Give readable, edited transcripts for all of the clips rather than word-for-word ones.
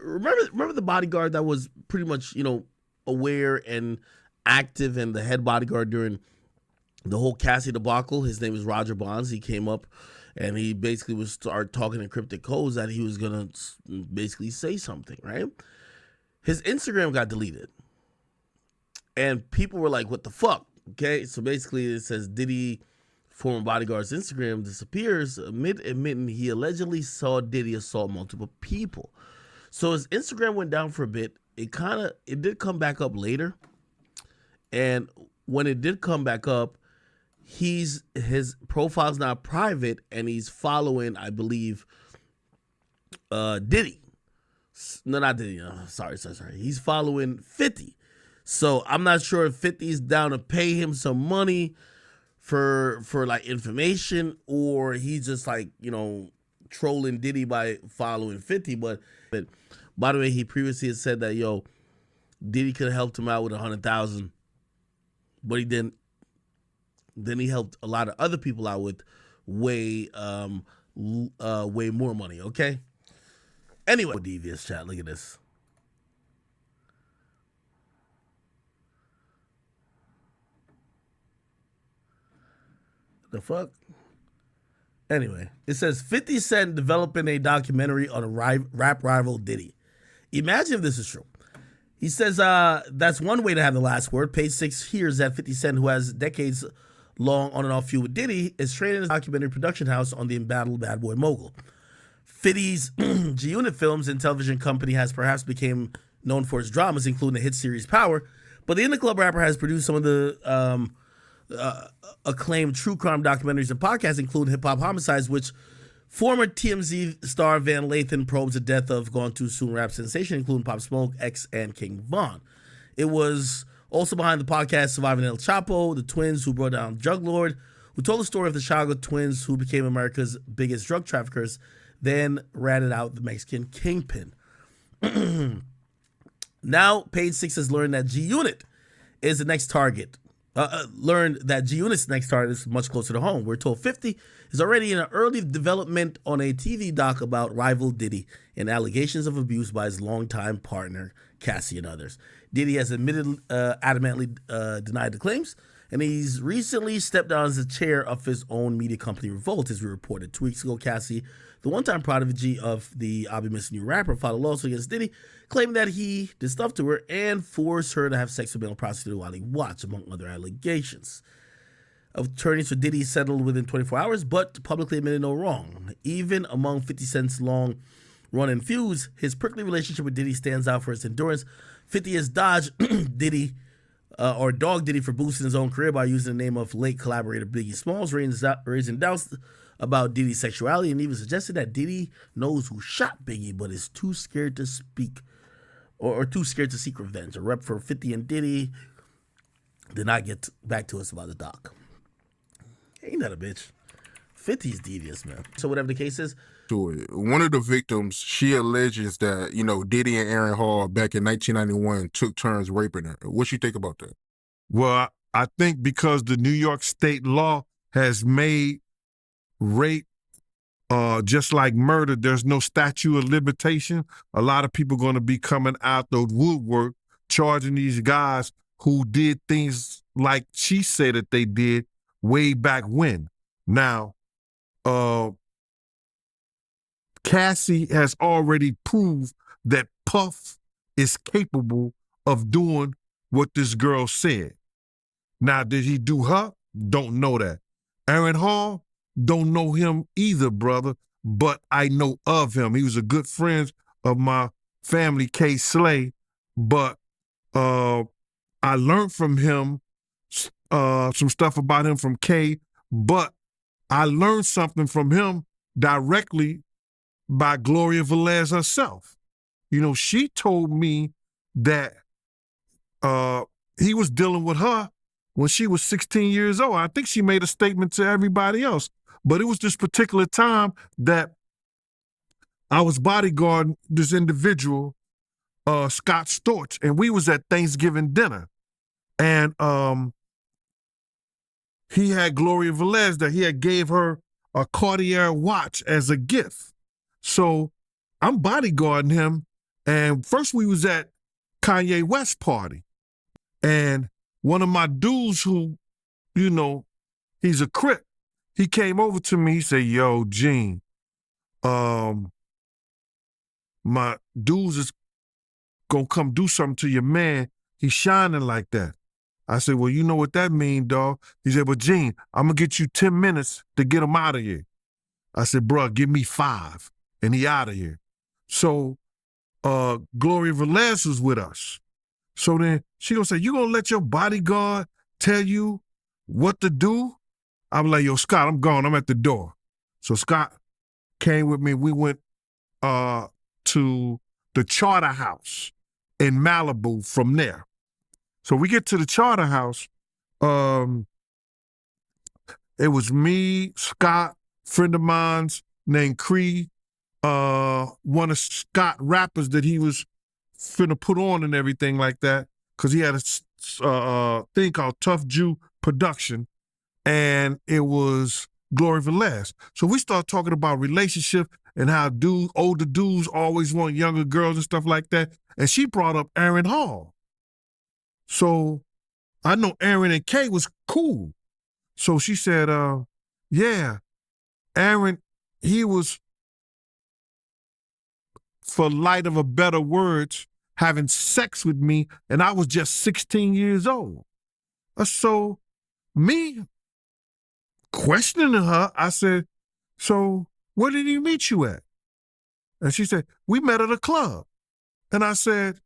remember the bodyguard that was pretty much, aware and active and the head bodyguard during the whole Cassie debacle. His name is Roger Bonds. He came up and he basically was start talking in cryptic codes that he was gonna basically say something, right? His Instagram got deleted, and people were like, "What the fuck?" Okay, so basically it says Diddy, former bodyguard's Instagram disappears amid admitting he allegedly saw Diddy assault multiple people. So his Instagram went down for a bit. It did come back up later, and when it did come back up, his profile's now private, and he's following, I believe, Diddy. No, not Diddy. Sorry. He's following 50. So I'm not sure if 50's down to pay him some money for like information, or he's just like, trolling Diddy by following 50. But by the way, he previously had said that Diddy could have helped him out with 100,000, but he didn't. Then he helped a lot of other people out with way more money. Okay. Anyway, devious chat. Look at this. The fuck? Anyway, it says 50 Cent developing a documentary on a rap rival Diddy. Imagine if this is true. He says that's one way to have the last word. Page 6 hears that 50 Cent, who has decades long on and off feud with Diddy, is training a documentary production house on the embattled bad boy mogul. 50's G-Unit Films and television company has perhaps become known for its dramas, including the hit series Power, but the In the Club rapper has produced some of the acclaimed true crime documentaries and podcasts, including Hip Hop Homicides, which former TMZ star Van Lathan probes the death of gone too soon rap sensation, including Pop Smoke, X, and King Von. It was also behind the podcast Surviving El Chapo, the twins who brought down Drug Lord, who told the story of the Chicago twins who became America's biggest drug traffickers, then ratted out the Mexican kingpin. Now, Page 6 has learned that G-Unit is the next target. Learned that G-Unit's next target is much closer to home. We're told 50 is already in an early development on a TV doc about rival Diddy and allegations of abuse by his longtime partner, Cassie, and others. Diddy has adamantly denied the claims, and he's recently stepped down as the chair of his own media company, Revolt, as we reported 2 weeks ago. Cassie, the one-time prodigy of the I'll Be Missing You rapper, filed a lawsuit against Diddy, claiming that he did stuff to her and forced her to have sex with a male prostitute while he watched, among other allegations. Attorneys for Diddy settled within 24 hours, but publicly admitted no wrong. Even among 50 Cent's long-running feuds, his prickly relationship with Diddy stands out for its endurance. 50 has dodged Diddy, or dogged Diddy for boosting his own career by using the name of late collaborator Biggie Smalls, raising doubts about Diddy's sexuality, and even suggested that Diddy knows who shot Biggie but is too scared to speak, or too scared to seek revenge. A rep for 50 and Diddy did not get back to us about the doc. Ain't that a bitch? 50's devious, man. So whatever the case is. One of the victims, she alleges that, Diddy and Arron Hall back in 1991 took turns raping her. What you think about that? Well, I think because the New York state law has made rape just like murder, there's no statute of limitation. A lot of people going to be coming out the woodwork charging these guys who did things like she said that they did way back when. Now, Cassie has already proved that Puff is capable of doing what this girl said. Now, did he do her? Don't know that. Arron Hall? Don't know him either, brother, but I know of him. He was a good friend of my family, K. Slay, but I learned from him some stuff about him from K, but I learned something from him directly by Gloria Velez herself. She told me that he was dealing with her when she was 16 years old. I think she made a statement to everybody else. But it was this particular time that I was bodyguarding this individual, Scott Storch, and we was at Thanksgiving dinner. And he had Gloria Velez that he had gave her a Cartier watch as a gift. So I'm bodyguarding him, And first we was at Kanye West party. And one of my dudes who, you know, he's a Crip, he came over to me, he said, yo, Gene, my dudes is gonna come do something to your man. He's shining like that. I said, well, you know what that mean, dog? He said, but Gene, I'm gonna get you 10 minutes to get him out of here. I said, bro, give me 5, and he out of here. So Gloria Velez was with us. So then she gonna say, you gonna let your bodyguard tell you what to do? I was like, yo, Scott, I'm gone. I'm at the door. So Scott came with me. We went to the Charter House in Malibu from there. So we get to the Charter House. It was me, Scott, friend of mine's named Cree, one of Scott rappers that he was finna put on and everything like that, because he had a thing called Tough Jew Production, and it was Gloria Velez. So we start talking about relationship and how older dudes always want younger girls and stuff like that. And she brought up Arron Hall. So I know Arron and Kay was cool. So she said, yeah, Arron, he was, for light of a better words, having sex with me, and I was just 16 years old. So me questioning her, I said, so where did he meet you at? And she said, we met at a club. And I said,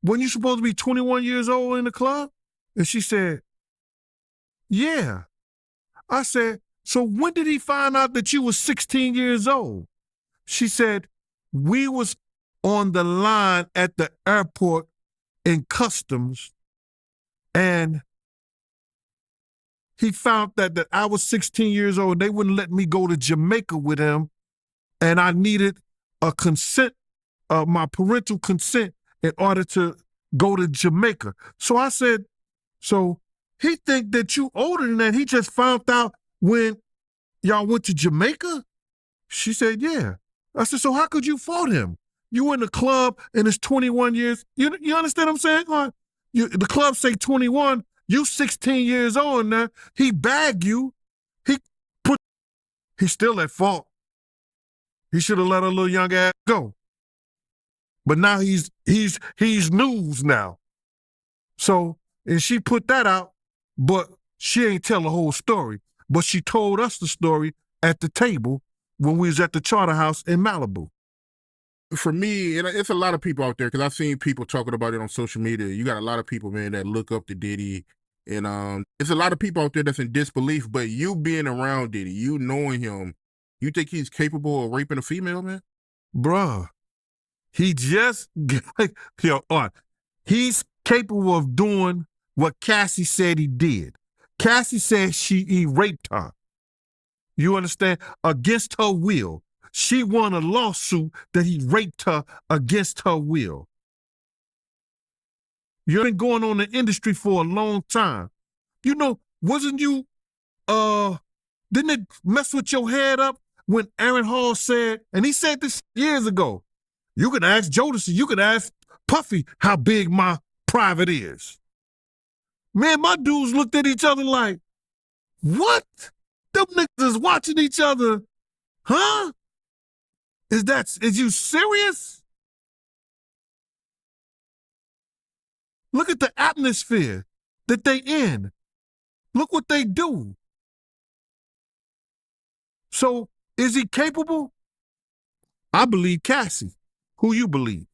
when you supposed to be 21 years old in the club? And she said, yeah. I said, so when did he find out that you was 16 years old? She said, we was on the line at the airport in customs, and he found that I was 16 years old. They wouldn't let me go to Jamaica with him, and I needed a consent, my parental consent, in order to go to Jamaica. So I said, so he think that you older than that. He just found out when y'all went to Jamaica? She said, yeah. I said, so how could you fault him? You in the club and it's 21 years. You understand what I'm saying? The club say 21. You 16 years old now. He bagged you. He's still at fault. He should have let a little young ass go. But now he's news now. So, and she put that out, but she ain't tell the whole story. But she told us the story at the table when we was at the Charter House in Malibu. For me, and it's a lot of people out there, because I've seen people talking about it on social media. You got a lot of people, man, that look up to Diddy. And it's a lot of people out there that's in disbelief, but you being around Diddy, you knowing him, you think he's capable of raping a female, man? Bruh, he just, he's capable of doing what Cassie said he did. Cassie said he raped her. You understand? Against her will. She won a lawsuit that he raped her against her will. You've been going on in the industry for a long time. You know, wasn't you, didn't it mess with your head up when Arron Hall said, and he said this years ago, you could ask Jodeci, you could ask Puffy how big my private is. Man, my dudes looked at each other like, what? Them niggas is watching each other, huh? Is you serious? Look at the atmosphere that they in. Look what they do. So, is he capable? I believe Cassie. Who you believe?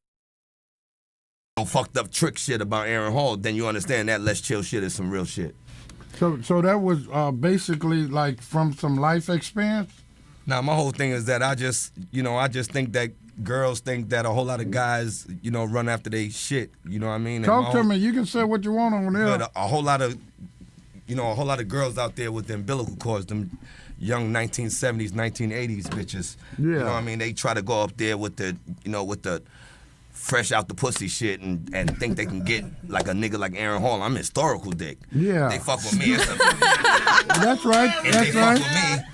Fucked up trick shit about Arron Hall, then you understand that Let's Chill shit is some real shit. So that was basically like from some life experience? Now, my whole thing is that I just think that girls think that a whole lot of guys, run after they shit. You know what I mean? Talk to me. You can say what you want on there. But a whole lot of girls out there with the umbilical cords, them young 1970s, 1980s bitches. Yeah. You know what I mean? They try to go up there with the fresh out the pussy shit and think they can get like a nigga like Arron Hall. I'm historical dick. Yeah. They fuck with me. That's right.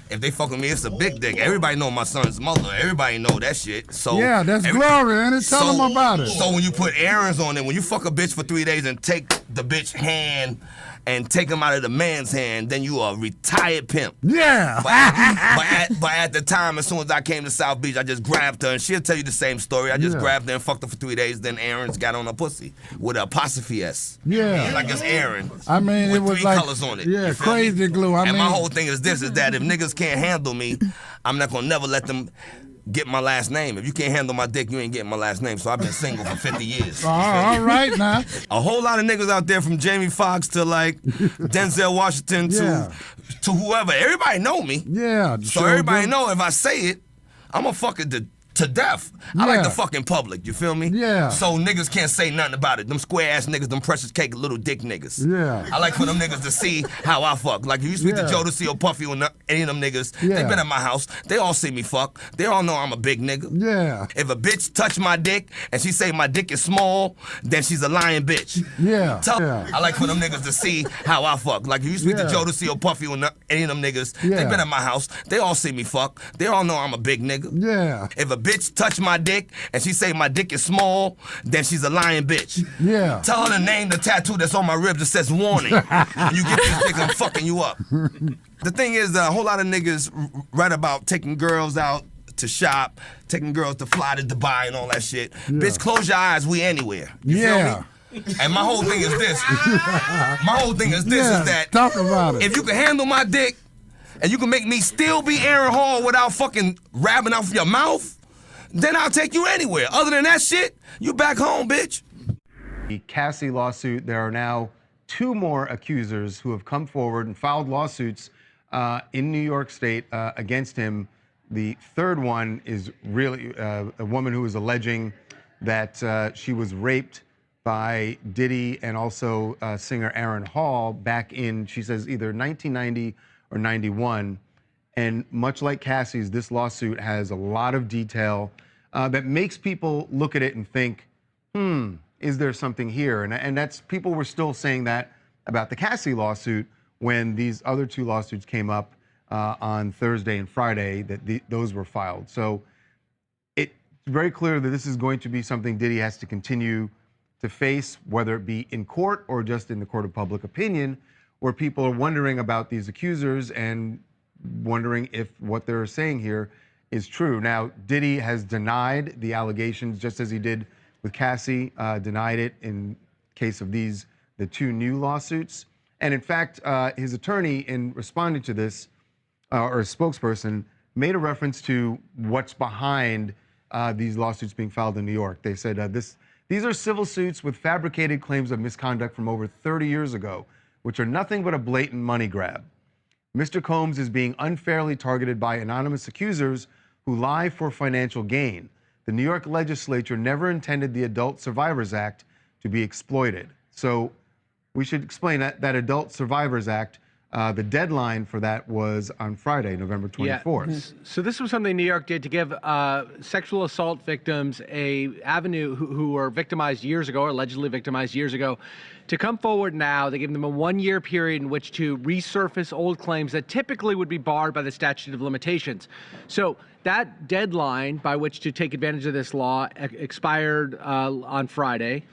If they fuck with me, it's a big dick. Everybody know my son's mother. Everybody know that shit. So yeah, that's glory, and tell them about it. So when you put Arron's on it, when you fuck a bitch for 3 days and take the bitch hand and take him out of the man's hand, then you a retired pimp. Yeah. But at the time, as soon as I came to South Beach, I just grabbed her, and she'll tell you the same story. I just grabbed her and fucked her for 3 days, then Aaron's got on her pussy with an apostrophe S. Yeah. Like it's Arron. I mean, with it was 3 like, colors on it. Yeah, crazy glue. I and mean, my whole thing is this, is that if niggas can't handle me, I'm not gonna never let them get my last name. If you can't handle my dick, you ain't getting my last name. So I've been single for 50 years. all right now. A whole lot of niggas out there, from Jamie Foxx to like Denzel Washington to whoever. Everybody know me. Yeah. So everybody know if I say it, I'm gonna fuck it to death. I like the fucking public, you feel me? Yeah. So niggas can't say nothing about it. Them square ass niggas, them precious cake little dick niggas. Yeah. I like for them niggas to see how I fuck. Like if you speak to Jodeci or Puffy or any of them niggas, they been at my house. They all see me fuck. They all know I'm a big nigga. Yeah. If a bitch touch my dick and she say my dick is small, then she's a lying bitch. Yeah. I like for them niggas to see how I fuck. Like if you speak to Jodeci or Puffy or any of them niggas, they been at my house. They all see me fuck. They all know I'm a big nigga. Yeah. If a bitch touch my dick and she say my dick is small, then she's a lying bitch. Yeah. Tell her to name the tattoo that's on my ribs that says warning. And you get this dick, I'm fucking you up. The thing is, a whole lot of niggas write about taking girls out to shop, taking girls to fly to Dubai and all that shit. Bitch, close your eyes, we anywhere. You feel me? And my whole thing is this. Is that talk about it. If you can handle my dick and you can make me still be Arron Hall without fucking rabbing out from your mouth, then I'll take you anywhere. Other than that shit, you back home, bitch. The Cassie lawsuit, there are now 2 more accusers who have come forward and filed lawsuits in New York State against him. The third one is really a woman who is alleging that she was raped by Diddy and also singer Arron Hall back in, she says, either 1990 or 91. And much like Cassie's, this lawsuit has a lot of detail that makes people look at it and think, is there something here? And that's, people were still saying that about the Cassie lawsuit when these other 2 lawsuits came up on Thursday and Friday, that those were filed. So it's very clear that this is going to be something Diddy has to continue to face, whether it be in court or just in the court of public opinion, where people are wondering about these accusers and wondering if what they're saying here is true. Now, Diddy has denied the allegations, just as he did with Cassie, denied it in case of the 2 new lawsuits. And in fact, his attorney, in responding to this, or a spokesperson, made a reference to what's behind these lawsuits being filed in New York. They said, these are civil suits with fabricated claims of misconduct from over 30 years ago, which are nothing but a blatant money grab. Mr. Combs is being unfairly targeted by anonymous accusers who lie for financial gain. The New York legislature never intended the Adult Survivors Act to be exploited. So we should explain that Adult Survivors Act, the deadline for that was on Friday, November 24th. Yeah. So this was something New York did to give sexual assault victims a avenue who were victimized years ago, or allegedly victimized years ago, to come forward now. They gave them a 1-year period in which to resurface old claims that typically would be barred by the statute of limitations. So that deadline by which to take advantage of this law expired on Friday.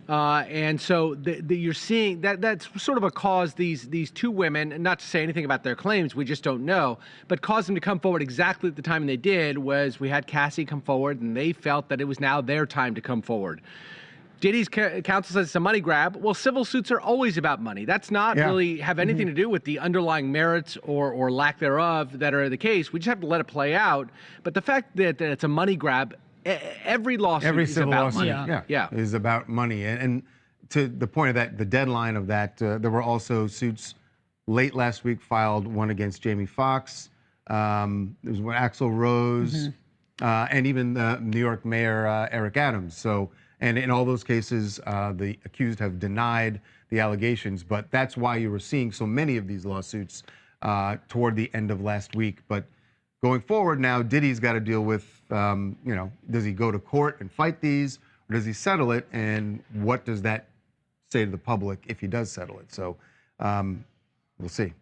And so you're seeing that's sort of a cause these 2 women, not to say anything about their claims, we just don't know, but caused them to come forward exactly at the time they did. Was we had Cassie come forward and they felt that it was now their time to come forward. Diddy's counsel says it's a money grab. Well, civil suits are always about money. That's not really have anything to do with the underlying merits or lack thereof that are the case. We just have to let it play out. But the fact that it's a money grab, every lawsuit is about money. Is about money. And to the point of that, the deadline of that, there were also suits late last week filed, one against Jamie Foxx. There was one Axl Rose, and even the New York Mayor Eric Adams. So, and in all those cases, the accused have denied the allegations. But that's why you were seeing so many of these lawsuits toward the end of last week. But going forward now, Diddy's got to deal with, does he go to court and fight these, or does he settle it? And what does that say to the public if he does settle it? So we'll see.